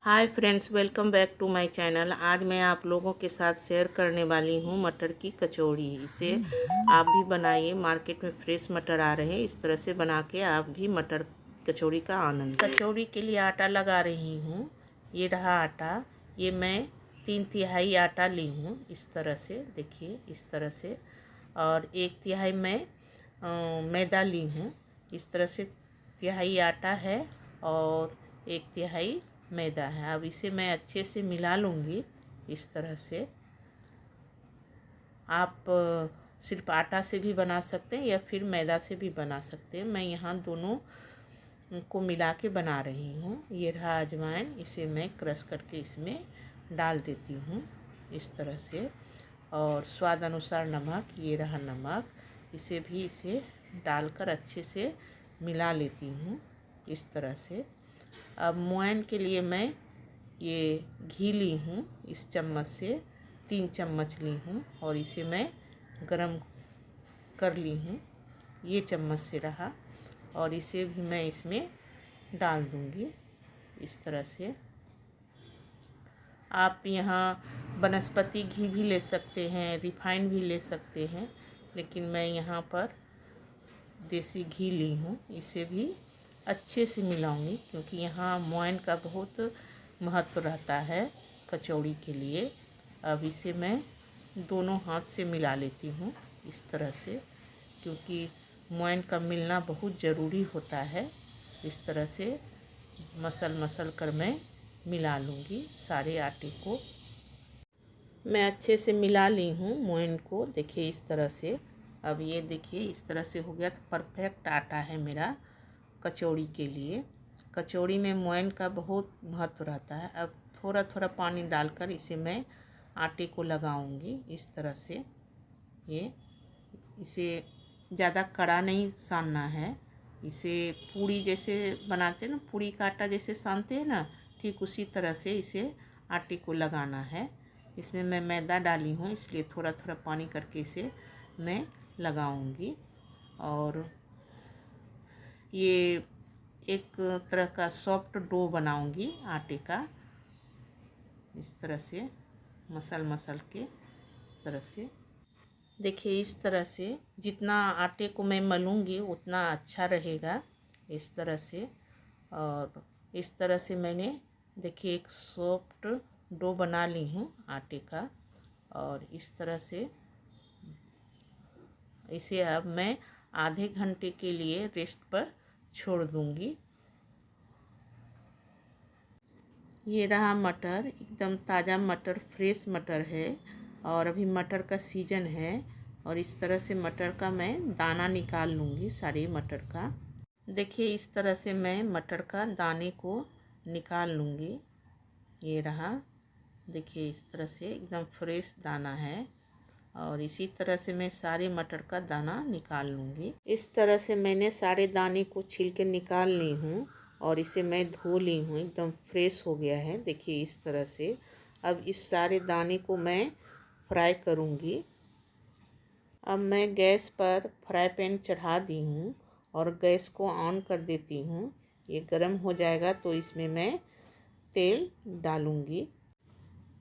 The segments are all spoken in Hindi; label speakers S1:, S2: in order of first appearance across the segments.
S1: Hi friends, welcome back to my channel. आज मैं आप लोगों के साथ शेयर करने वाली हूँ मटर की कचौड़ी। इसे आप भी बनाइए। मार्केट में फ्रेश मटर आ रहे हैं, इस तरह से बना के आप भी मटर कचौड़ी का आनंद। कचौड़ी के लिए आटा लगा रही हूँ। ये रहा आटा। ये मैं 3/3 आटा ली हूँ, इस तरह से देखिए, इस तरह से। और 1/3 मैं मैदा ली हूँ। इस तरह से तिहाई आटा है और 1/3 मैदा है। अब इसे मैं अच्छे से मिला लूँगी इस तरह से। आप सिर्फ आटा से भी बना सकते हैं या फिर मैदा से भी बना सकते हैं। मैं यहाँ दोनों को मिला के बना रही हूँ। ये रहा अजवाइन, इसे मैं क्रश करके इसमें डाल देती हूँ इस तरह से। और स्वाद अनुसार नमक, ये रहा नमक, इसे डालकर अच्छे से मिला लेती हूँ इस तरह से। अब मोयन के लिए मैं ये घी ली हूँ, इस चम्मच से 3 चम्मच ली हूँ और इसे मैं गरम कर ली हूँ, ये चम्मच से रहा। और इसे भी मैं इसमें डाल दूँगी इस तरह से। आप यहाँ वनस्पति घी भी ले सकते हैं, रिफाइंड भी ले सकते हैं, लेकिन मैं यहाँ पर देसी घी ली हूँ। इसे भी अच्छे से मिलाऊंगी क्योंकि यहाँ मोयन का बहुत महत्व रहता है कचौड़ी के लिए। अब इसे मैं दोनों हाथ से मिला लेती हूँ इस तरह से, क्योंकि मोयन का मिलना बहुत ज़रूरी होता है। इस तरह से मसल कर मैं मिला लूँगी सारे आटे को। मैं अच्छे से मिला ली हूँ मोयन को, देखिए इस तरह से। अब ये देखिए इस तरह से हो गया तो परफेक्ट आटा है मेरा कचौड़ी के लिए। कचौड़ी में मोयन का बहुत महत्व रहता है। अब थोड़ा थोड़ा पानी डालकर इसे मैं आटे को लगाऊंगी इस तरह से। इसे ज़्यादा कड़ा नहीं सानना है। इसे पूड़ी जैसे बनाते हैं ना, पूड़ी का आटा जैसे सानते हैं ना, ठीक उसी तरह से इसे आटे को लगाना है। इसमें मैं मैदा डाली हूँ, इसलिए थोड़ा थोड़ा पानी करके इसे मैं लगाऊंगी। और ये एक तरह का सॉफ्ट डो बनाऊंगी आटे का, इस तरह से मसल के इस तरह से। देखिए इस तरह से जितना आटे को मैं मलूँगी उतना अच्छा रहेगा इस तरह से। और इस तरह से मैंने देखिए एक सॉफ्ट डो बना ली हूँ आटे का। और इस तरह से इसे अब मैं आधे घंटे के लिए रेस्ट पर छोड़ दूँगी। ये रहा मटर, एकदम ताज़ा मटर, फ्रेश मटर है और अभी मटर का सीजन है। और इस तरह से मटर का मैं दाना निकाल लूँगी, सारे मटर का। देखिए इस तरह से मैं मटर का दाने को निकाल लूँगी। ये रहा, देखिए इस तरह से एकदम फ्रेश दाना है। और इसी तरह से मैं सारे मटर का दाना निकाल लूँगी। इस तरह से मैंने सारे दाने को छील के निकाल ली हूँ और इसे मैं धो ली हूँ, एकदम फ्रेश हो गया है। देखिए इस तरह से। अब इस सारे दाने को मैं फ्राई करूँगी। अब मैं गैस पर फ्राई पैन चढ़ा दी हूँ और गैस को ऑन कर देती हूँ। ये गर्म हो जाएगा तो इसमें मैं तेल डालूँगी।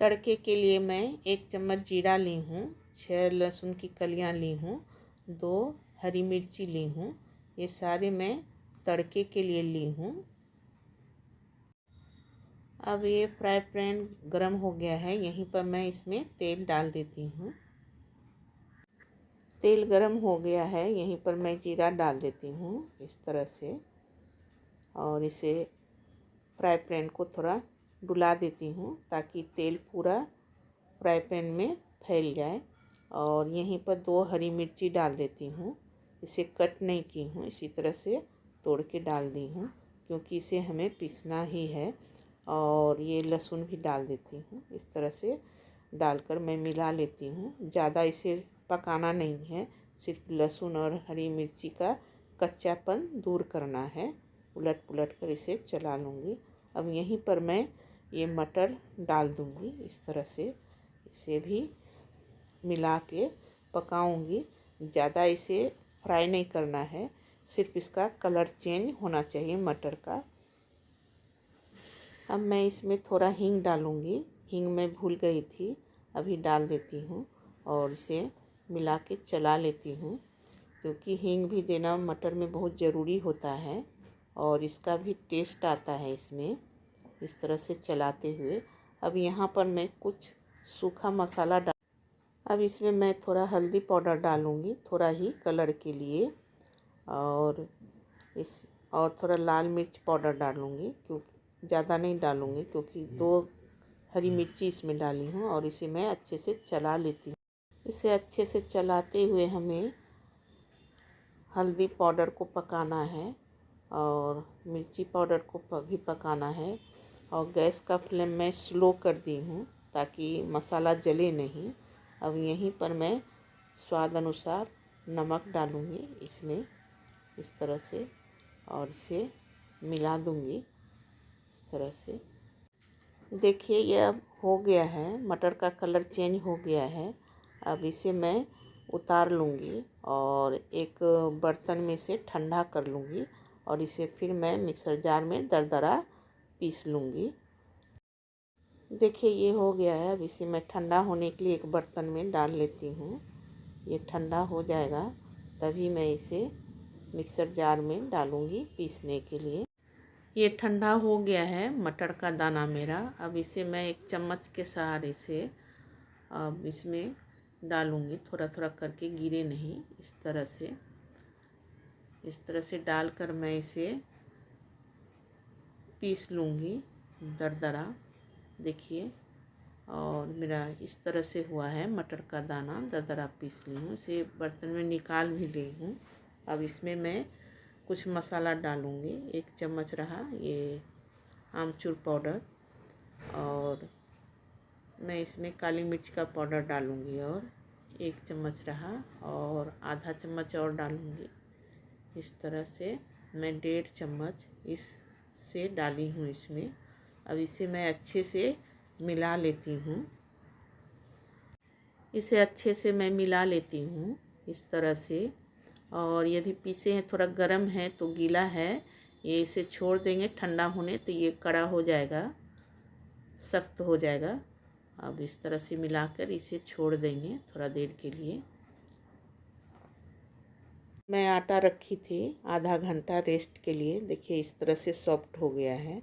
S1: तड़के के लिए मैं 1 चम्मच जीरा ली हूँ, 6 लहसुन की कलियाँ ली हूँ, 2 हरी मिर्ची ली हूँ। ये सारे मैं तड़के के लिए ली हूँ। अब ये फ्राई पैन गरम हो गया है, यहीं पर मैं इसमें तेल डाल देती हूँ। तेल गरम हो गया है, यहीं पर मैं जीरा डाल देती हूँ इस तरह से। और इसे फ्राई पैन को थोड़ा डुला देती हूँ ताकि तेल पूरा फ्राई पैन में फैल जाए। और यहीं पर 2 हरी मिर्ची डाल देती हूँ, इसे कट नहीं की हूँ, इसी तरह से तोड़ के डाल दी हूँ क्योंकि इसे हमें पीसना ही है। और ये लहसुन भी डाल देती हूँ, इस तरह से डालकर मैं मिला लेती हूँ। ज़्यादा इसे पकाना नहीं है, सिर्फ लहसुन और हरी मिर्ची का कच्चापन दूर करना है। उलट पुलट कर इसे चला लूँगी। अब यहीं पर मैं ये मटर डाल दूँगी इस तरह से। इसे भी मिला के पकाऊँगी। ज़्यादा इसे फ्राई नहीं करना है, सिर्फ इसका कलर चेंज होना चाहिए मटर का। अब मैं इसमें थोड़ा हींग डालूँगी। हींग मैं भूल गई थी, अभी डाल देती हूँ और इसे मिला के चला लेती हूँ, क्योंकि हींग भी देना मटर में बहुत ज़रूरी होता है और इसका भी टेस्ट आता है इसमें, इस तरह से चलाते हुए। अब यहाँ पर मैं कुछ सूखा मसाला अब इसमें मैं थोड़ा हल्दी पाउडर डालूँगी, थोड़ा ही कलर के लिए, और और थोड़ा लाल मिर्च पाउडर डालूँगी, क्योंकि ज़्यादा नहीं डालूँगी क्योंकि 2 हरी मिर्ची इसमें डाली हूँ। और इसे मैं अच्छे से चला लेती हूँ। इसे अच्छे से चलाते हुए हमें हल्दी पाउडर को पकाना है और मिर्ची पाउडर को भी पकाना है। और गैस का फ्लेम मैं स्लो कर दी हूँ ताकि मसाला जले नहीं। अब यहीं पर मैं स्वाद अनुसार नमक डालूँगी इसमें, इस तरह से, और इसे मिला दूँगी इस तरह से। देखिए ये अब हो गया है, मटर का कलर चेंज हो गया है। अब इसे मैं उतार लूँगी और एक बर्तन में से ठंडा कर लूँगी और इसे फिर मैं मिक्सर जार में दरदरा पीस लूँगी। देखिए ये हो गया है। अब इसे मैं ठंडा होने के लिए एक बर्तन में डाल लेती हूँ। ये ठंडा हो जाएगा तभी मैं इसे मिक्सर जार में डालूँगी पीसने के लिए। ये ठंडा हो गया है मटर का दाना मेरा। अब इसे मैं एक चम्मच के सहारे से अब इसमें डालूँगी, थोड़ा थोड़ा करके, गिरे नहीं, इस तरह से डालकर मैं इसे पीस लूँगी दरदरा। देखिए, और मेरा इस तरह से हुआ है मटर का दाना, दरदरा पीस ली हूँ। इसे बर्तन में निकाल भी ली हूँ। अब इसमें मैं कुछ मसाला डालूँगी। 1 चम्मच रहा ये आमचूर पाउडर, और मैं इसमें काली मिर्च का पाउडर डालूँगी, और 1 चम्मच रहा, और आधा चम्मच और डालूँगी। इस तरह से मैं 1.5 चम्मच इससे डाली हूँ इसमें। अब इसे मैं अच्छे से मिला लेती हूँ। इसे अच्छे से मैं मिला लेती हूँ इस तरह से। और ये भी पीसे हैं, थोड़ा गर्म है तो गीला है, ये इसे छोड़ देंगे ठंडा होने तो ये कड़ा हो जाएगा, सख्त हो जाएगा। अब इस तरह से मिलाकर इसे छोड़ देंगे थोड़ा देर के लिए। मैं आटा रखी थी आधा घंटा रेस्ट के लिए। देखिए इस तरह से सॉफ्ट हो गया है।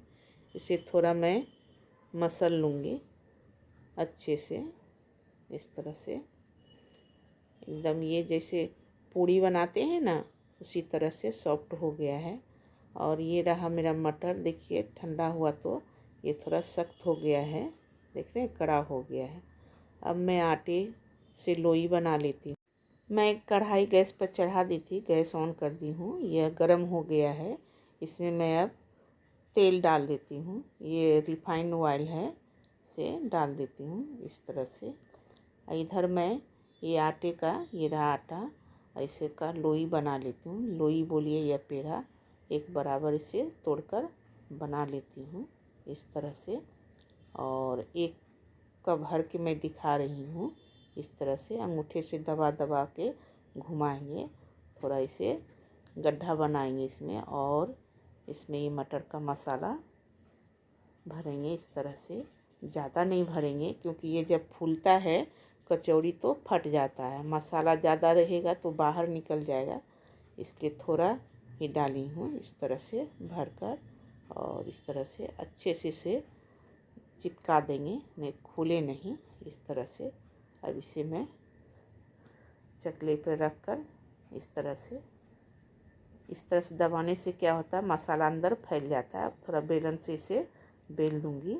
S1: इसे थोड़ा मैं मसल लूँगी अच्छे से, इस तरह से एकदम ये जैसे पूड़ी बनाते हैं ना, उसी तरह से सॉफ्ट हो गया है। और ये रहा मेरा मटर। देखिए ठंडा हुआ तो ये थोड़ा सख्त हो गया है, देख रहे हैं, कड़ा हो गया है। अब मैं आटे से लोई बना लेती हूँ। मैं एक कढ़ाई गैस पर चढ़ा दी थी, गैस ऑन कर दी हूँ। यह गर्म हो गया है। इसमें मैं अब तेल डाल देती हूँ। ये रिफाइंड ऑयल है, इसे डाल देती हूँ इस तरह से। इधर मैं ये आटे का, ये रहा आटा, ऐसे का लोई बना लेती हूँ। लोई बोलिए या पेड़ा, एक बराबर इसे तोड़कर बना लेती हूँ इस तरह से। और एक कप भर के मैं दिखा रही हूँ, इस तरह से अंगूठे से दबा दबा के घुमाएंगे, थोड़ा इसे गड्ढा बनाएंगे इसमें, और इसमें ये मटर का मसाला भरेंगे इस तरह से। ज़्यादा नहीं भरेंगे क्योंकि ये जब फूलता है कचौड़ी तो फट जाता है। मसाला ज़्यादा रहेगा तो बाहर निकल जाएगा, इसलिए थोड़ा ही डाली हूँ इस तरह से भरकर। और इस तरह से अच्छे से इसे चिपका देंगे, नहीं खुले नहीं, इस तरह से। अब इसे मैं चकले पर रख कर इस तरह से दबाने से क्या होता है, मसाला अंदर फैल जाता है। अब थोड़ा बेलन से इसे बेल दूंगी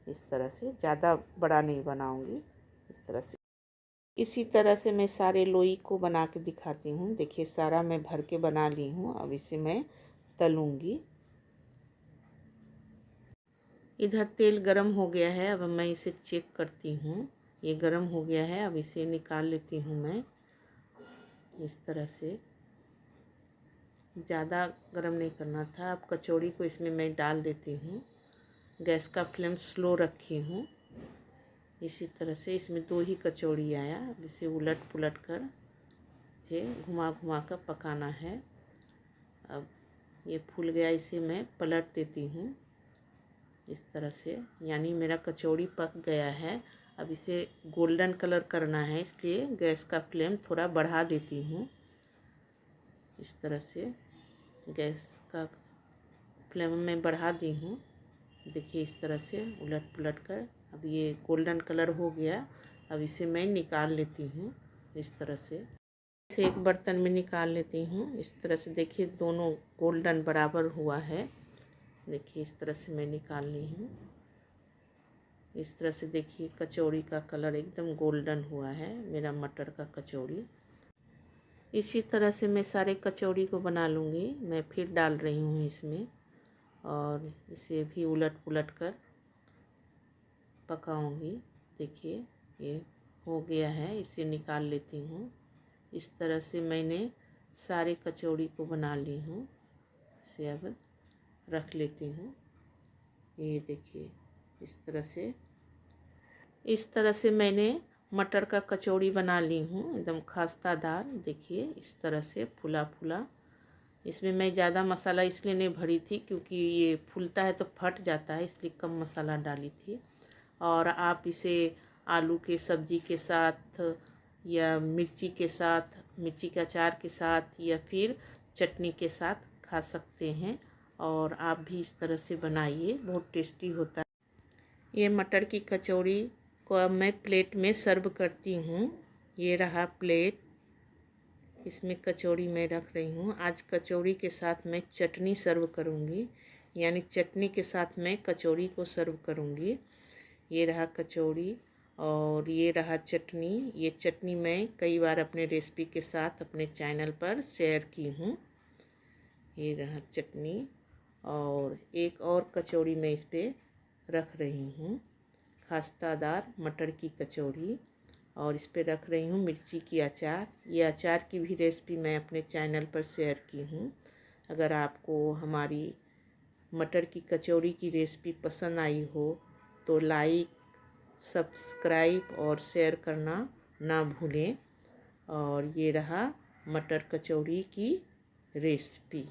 S1: इस तरह से, ज़्यादा बड़ा नहीं बनाऊंगी इस तरह से। इसी तरह से मैं सारे लोई को बना के दिखाती हूँ। देखिए सारा मैं भर के बना ली हूँ। अब इसे मैं तलूँगी। इधर तेल गरम हो गया है। अब मैं इसे चेक करती हूँ, ये गरम हो गया है। अब इसे निकाल लेती हूँ मैं इस तरह से। ज़्यादा गरम नहीं करना था। अब कचौड़ी को इसमें मैं डाल देती हूँ। गैस का फ्लेम स्लो रखी हूँ। इसी तरह से इसमें 2 ही कचौड़ी आया। अब इसे उलट पुलट कर इसे घुमा घुमा कर पकाना है। अब ये फूल गया, इसे मैं पलट देती हूँ। इस तरह से, यानी मेरा कचौड़ी पक गया है। अब इसे गोल्डन कलर करना है, इसलिए गैस का फ्लेम थोड़ा बढ़ा देती हूँ। इस तरह से गैस का फ्लेम मैं बढ़ा दी हूँ। देखिए इस तरह से उलट पुलट कर अब ये गोल्डन कलर हो गया। अब इसे मैं निकाल लेती हूँ इस तरह से। इसे एक बर्तन में निकाल लेती हूँ। इस तरह से देखिए दोनों गोल्डन बराबर हुआ है। देखिए इस तरह से मैं निकाल ली हूँ। इस तरह से देखिए कचौड़ी का कलर एकदम गोल्डन हुआ है मेरा मटर का कचौड़ी। इसी तरह से मैं सारे कचौड़ी को बना लूँगी। मैं फिर डाल रही हूँ इसमें और इसे भी उलट पुलट कर पकाऊंगी। देखिए ये हो गया है, इसे निकाल लेती हूँ। इस तरह से मैंने सारे कचौड़ी को बना ली हूँ। इसे अब रख लेती हूँ। ये देखिए इस तरह से मैंने मटर का कचौड़ी बना ली हूँ, एकदम खस्तादार। देखिए इस तरह से फूला फूला। इसमें मैं ज़्यादा मसाला इसलिए नहीं भरी थी क्योंकि ये फूलता है तो फट जाता है, इसलिए कम मसाला डाली थी। और आप इसे आलू के सब्जी के साथ या मिर्ची के साथ, मिर्ची के अचार के साथ या फिर चटनी के साथ खा सकते हैं। और आप भी इस तरह से बनाइए, बहुत टेस्टी होता है। ये मटर की कचौड़ी को अब मैं प्लेट में सर्व करती हूँ। ये रहा प्लेट, इसमें कचौड़ी मैं रख रही हूँ। आज कचौड़ी के साथ मैं चटनी सर्व करूँगी, यानी चटनी के साथ मैं कचौड़ी को सर्व करूँगी। ये रहा कचौड़ी और ये रहा चटनी। ये चटनी मैं कई बार अपने रेसिपी के साथ अपने चैनल पर शेयर की हूँ। ये रहा चटनी और एक और कचौड़ी मैं इस पर रख रही हूँ, खस्तादार मटर की कचौड़ी। और इस पर रख रही हूँ मिर्ची की अचार। ये अचार की भी रेसिपी मैं अपने चैनल पर शेयर की हूँ। अगर आपको हमारी मटर की कचौड़ी की रेसिपी पसंद आई हो तो लाइक, सब्सक्राइब और शेयर करना ना भूलें। और ये रहा मटर कचौड़ी की रेसिपी।